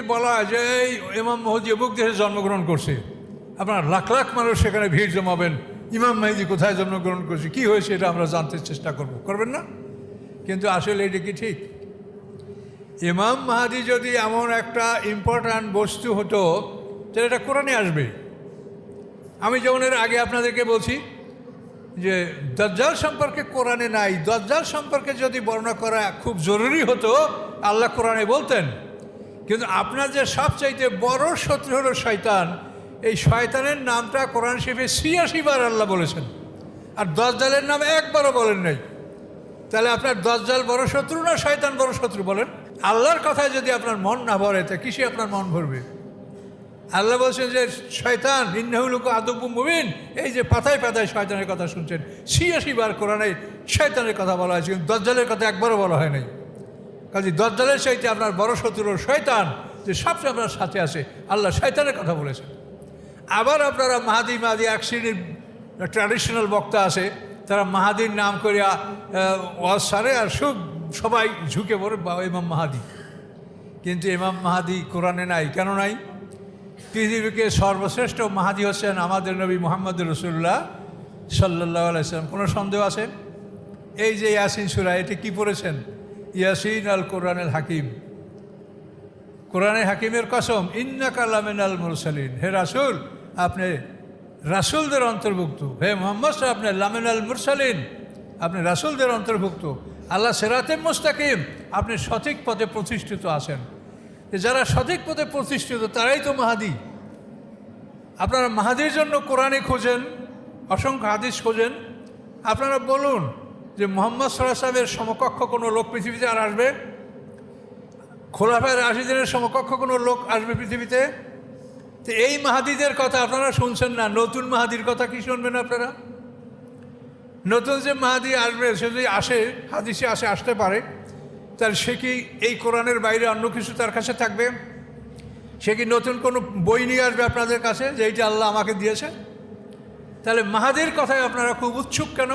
বলা হয় যে এই ইমাম মেহেদী অমুক দেশে জন্মগ্রহণ করছে, আপনার লাখ লাখ মানুষ সেখানে ভিড় জমাবেন, ইমাম মেহেদী কোথায় জন্মগ্রহণ করছে, কি হয়েছে এটা আমরা জানতে চেষ্টা করবেন না? কিন্তু আসলে এটা কি ঠিক? ইমাম মাহদী যদি এমন একটা ইম্পর্ট্যান্ট বস্তু হতো তাহলে এটা কোরআনে আসবে। আমি যেমন এর আগে আপনাদেরকে বলছি যে দাজ্জাল সম্পর্কে কোরআনে নাই। দাজ্জাল সম্পর্কে যদি বর্ণনা করা খুব জরুরি হতো আল্লাহ কোরআনে বলতেন। কিন্তু আপনার যে সবচাইতে বড় শত্রু হলো শয়তান, এই শয়তানের নামটা কোরআন শরীফে ৮৬ বার আল্লাহ বলেছেন, আর দাজ্জালের নাম একবারও বলেন নাই। তাহলে আপনার দাজ্জাল বড় শত্রু না শয়তান বড় শত্রু বলেন? আল্লাহর কথায় যদি আপনার মন না ভরে তা কিসে আপনার মন ভরবে? আল্লাহ বলছেন যে শয়তান ইন্নাহুলুকু আদুব্বুম মুবিন, এই যে পাতায় পাতায় শয়তানের কথা শুনছেন, ৮৬ বার কোরআনে শয়তানের কথা বলা হয়েছে, কিন্তু দাজ্জালের কথা একবারও বলা হয় নাই। কাজে দাজ্জালের চাইতে আপনার বড় শত্রু শয়তান, যে সবচেয়ে আপনার সাথে আছে, আল্লাহ শয়তানের কথা বলেছেন। আবার আপনারা মাহাদি এক শ্রেণীর ট্র্যাডিশনাল বক্তা আছে, তারা মাহাদির নাম করিয়া ওয়াজ সারে আর সবাই ঝুঁকে পড়ে ইমাম মাহাদি। কিন্তু ইমাম মাহাদি কোরআনে নাই। কেন নাই? পৃথিবীকে সর্বশ্রেষ্ঠ মাহাদি হচ্ছেন আমাদের নবী মুহাম্মদ রাসূলুল্লাহ সাল্লাল্লাহু আলাইহি ওয়াসাল্লাম। কোনো সন্দেহ আছে? এই যে ইয়াসিন সূরা, এটি কি পড়েছেন? ইয়াসিন আল কোরআনুল হাকিম, কোরআনে হাকিমের কসম, ইন্নাকা লামিনাল মুরসালিন, হে রাসূল আপনি রাসূলদের অন্তর্ভুক্ত, হে মুহাম্মদ সাহেব আপনি লামিনাল মুরসালিন, আপনি রাসূলদের অন্তর্ভুক্ত। আল্লাহ সিরাতে মুস্তাকিম, আপনি সঠিক পথে প্রতিষ্ঠিত আছেন। যারা সঠিক পথে প্রতিষ্ঠিত তারাই তো মাহাদি। আপনারা মাহাদির জন্য কোরআনে খোঁজেন, অসংখ্য হাদিস খোঁজেন। আপনারা বলুন যে মুহাম্মদ সাল্লাল্লাহু আলাইহি ওয়াসাল্লামের সমকক্ষ কোনো লোক পৃথিবীতে আর আসবে? খোলাফায়ে রাশিদিনের সমকক্ষ কোনো লোক আসবে পৃথিবীতে? তো এই মাহাদিদের কথা আপনারা শুনছেন না, নতুন মাহাদির কথা কি শুনবেন আপনারা? নতুন যে মাহাদি আসবে সে যদি আসে, হাদিসে আসতে পারে, তাহলে সে কি এই কোরআনের বাইরে অন্য কিছু তার কাছে থাকবে? সে কি নতুন কোনো বই নিয়ে আসবে আপনাদের কাছে যে এইটা আল্লাহ আমাকে দিয়েছে? তাহলে মাহাদির কথায় আপনারা খুব উৎসুক কেন?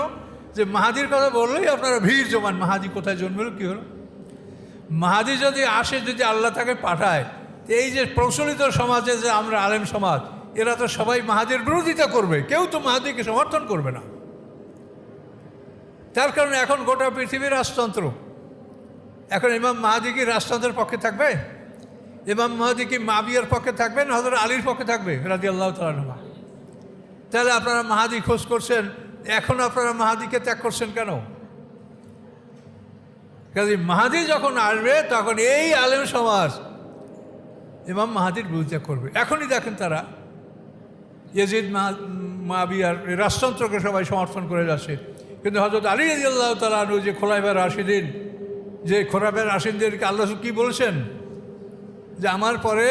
যে মাহাদির কথা বললেই আপনারা ভিড় জমান, মাহাদি কোথায় জন্মল, কী হলো? মাহাদি যদি আসে, যদি আল্লাহ তাকে পাঠায়, এই যে প্রচলিত সমাজে যে আমরা আলেম সমাজ, এরা তো সবাই মাহাদির বিরোধিতা করবে, কেউ তো মাহাদিকে সমর্থন করবে না। তার কারণে এখন গোটা পৃথিবীর রাজতন্ত্র। এখন ইমাম মাহাদি কি রাজতন্ত্রের পক্ষে থাকবে? ইমাম মাহাদি কি মাবিয়ার পক্ষে থাকবে না হযরত আলীর পক্ষে থাকবে রাদিয়াল্লাহু তাআলা আনহু? তাহলে আপনারা মাহাদি খোঁজ করছেন, এখন আপনারা মাহাদিকে ত্যাগ করছেন কেন? কাজে মাহাদি যখন আসবে তখন এই আলেম সমাজ ইমাম মাহাদির বিরোধিতা করবে। এখনই দেখেন তারা ইয়াজিদ মুআবিয়ার রাজতন্ত্রকে সবাই সমর্থন করে যাচ্ছে, কিন্তু হযরত আলী রাদিয়াল্লাহু তাআলা আনহু যে খোলাফায়ে রাশিদিন, যে খোলাফায়ে রাশিদিনদেরকে আল্লাহ কি বলেছেন যে আমার পরে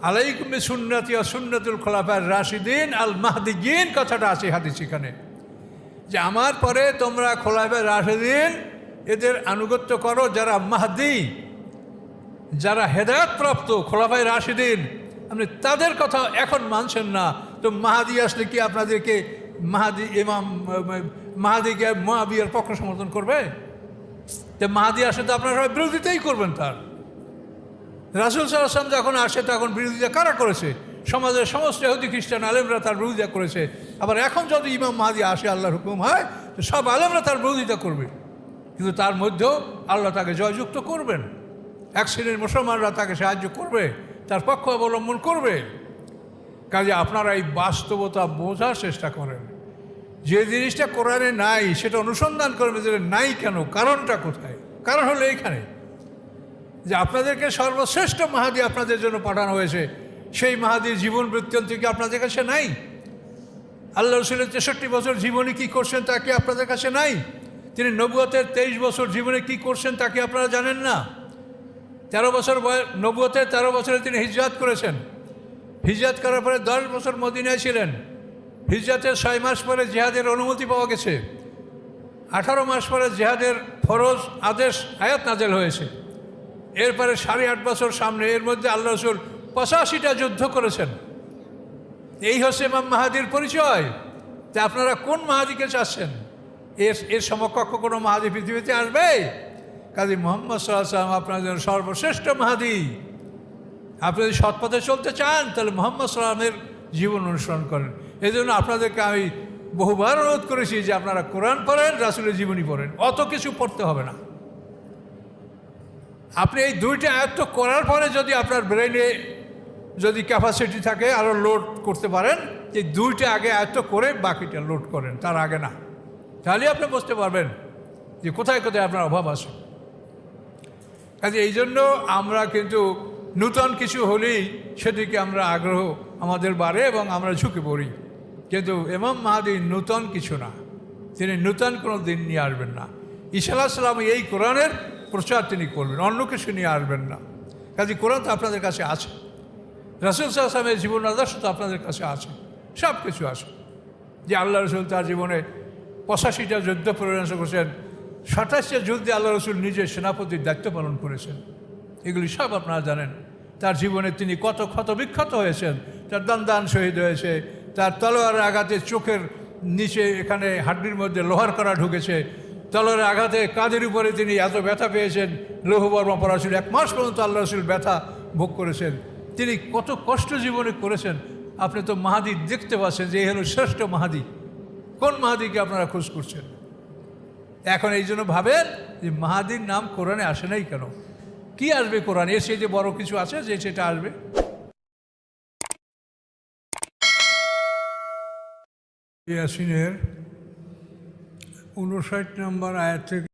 আলাইকুম বিসুন্নতি ওয়া সুন্নাতুল খোলাফায়ে রাশিদিন আল মাহদিয়িন, কথাটা আছে হাদিস এখানে, যে আমার পরে তোমরা খোলাফায়ে রাশিদিন এদের আনুগত্য করো, যারা মাহদি, যারা হেদায়েতপ্রাপ্ত খোলাফায়ে রাশিদিন, আপনি তাদের কথা এখন মানছেন না, তো মাহাদি আসলে কি আপনাদেরকে মাহাদি ইমাম মাহাদিকে মুআবিয়ার পক্ষ সমর্থন করবে? তো মাহাদি আসলে তো আপনারা বিরোধিতাই করবেন তার। রাসূল সাল্লাল্লাহু আলাইহি ওয়াসাল্লাম যখন আসে তখন বিরোধিতা কারা করেছে? সমাজের সমস্ত ইহুদি খ্রিস্টান আলেমরা তার বিরোধিতা করেছে। আবার এখন যদি ইমাম মাহাদি আসে, আল্লাহর হুকুম হয়, তো সব আলেমরা তার বিরোধিতা করবে, কিন্তু তার মধ্যেও আল্লাহ তাকে জয়যুক্ত করবেন। এক শ্রেণীর মুসলমানরা তাকে সাহায্য করবে, তার পক্ষ অবলম্বন করবে। কাজে আপনারা এই বাস্তবতা বোঝার চেষ্টা করেন। যে জিনিসটা কোরআনে নাই সেটা অনুসন্ধান করবে যে নাই কেন, কারণটা কোথায়। কারণ হলো এইখানে যে আপনাদেরকে সর্বশ্রেষ্ঠ মাহাদি আপনাদের জন্য পাঠানো হয়েছে, সেই মাহাদির জীবন বৃত্তান্ত কি আপনাদের কাছে নাই? আল্লাহ রাসূলের ৬৩ বছর জীবনে কি করছেন তা কি আপনাদের কাছে নাই? তিনি নবুয়তের ২৩ বছর জীবনে কি করছেন তা কি আপনারা জানেন না? ১৩ বছর নবুয়তের ১৩ বছরে তিনি হিজরত করেছেন। হিজরত করার পরে ১০ বছর মদিনায় ছিলেন। হিজরতের ৬ মাস পরে জিহাদের অনুমতি পাওয়া গেছে। ১৮ মাস পরে জিহাদের ফরজ আদেশ আয়াত নাযিল হয়েছে। এরপরে ৮.৫ বছর সামনে, এর মধ্যে আল্লাহ রাসূল ৮৫টা যুদ্ধ করেছেন। এই হচ্ছে ইমাম মাহাদির পরিচয়। তা আপনারা কোন মাহাদিকে চাচ্ছেন? এর সমকক্ষ কোনো মাহাদি পৃথিবীতে আসবে? কাজী মুহাম্মদ সাল্লাল্লাহু আলাইহি ওয়াসাল্লাম আপনার জন্য সর্বশ্রেষ্ঠ মাহাদি। আপনি যদি সৎ পথে চলতে চান তাহলে মুহাম্মদ সাল্লামের জীবন অনুসরণ করেন। এই জন্য আপনাদেরকে আমি বহুবার অনুরোধ করেছি যে আপনারা কোরআন পড়েন, রাসূলের জীবনী পড়েন, অত কিছু পড়তে হবে না। আপনি এই দুইটা আয়ত্ত করার পরে যদি আপনার ব্রেনে যদি ক্যাপাসিটি থাকে আরও লোড করতে পারেন, এই দুইটা আগে আয়ত্ত করে বাকিটা লোড করেন, তার আগে না। তাহলে আপনি বুঝতে পারবেন যে কোথায় কোথায় আপনার অভাব আছে। কাজে এই জন্য আমরা কিন্তু নূতন কিছু হলেই সেদিকে আমরা আগ্রহ আমাদের বাড়ে এবং আমরা ঝুঁকে পড়ি। কিন্তু ইমাম মাহদী নূতন কিছু না, তিনি নূতন কোনো দিন নিয়ে আসবেন না। ঈসা আলাইহিস সালাম এই কোরআনের প্রচার তিনি করবেন, অন্য কিছু নিয়ে আসবেন না। কাজে কোরআন তো আপনাদের কাছে আছে, রাসূল সাল্লাল্লাহু আলাইহি ওয়াসাল্লামের জীবন আদর্শ তো আপনাদের কাছে আছে, সব কিছু আছে। যে আল্লাহ রসুল তার জীবনে 85টা যুদ্ধ পরিচালনা করেছেন, 27টা যুদ্ধে আল্লাহ রসুল নিজে সেনাপতির দায়িত্ব পালন করেছেন, এগুলি সব আপনারা জানেন। তার জীবনে তিনি কত ক্ষত বিক্ষত হয়েছেন, তার দান শহীদ হয়েছে, তার তলোয়ারের আঘাতে চোখের নিচে এখানে হাড্ডির মধ্যে লোহার কড়া ঢুকেছে, তলোয়ারের আঘাতে কাঁধের উপরে তিনি এত ব্যথা পেয়েছেন, লৌহবর্মা পরা ছিল, 1 মাস পর্যন্ত আল্লাহ রসুল ব্যথা ভোগ করেছেন। তিনি কত কষ্ট জীবনে করেছেন। আপনি তো মাহাদি দেখতে পাচ্ছেন যে এই হলো শ্রেষ্ঠ মাহাদি। কোন মাহাদিকে আপনারা খোঁজ করছেন? এখন এই জন্য ভাবেন যে মাহাদির নাম কোরআনে আসে নাই কেন? কি আসবে কোরআন? এর সেই যে বড় কিছু আছে যে সেটা আসবে? ইয়াসিনের 59 নম্বর আয়াত থেকে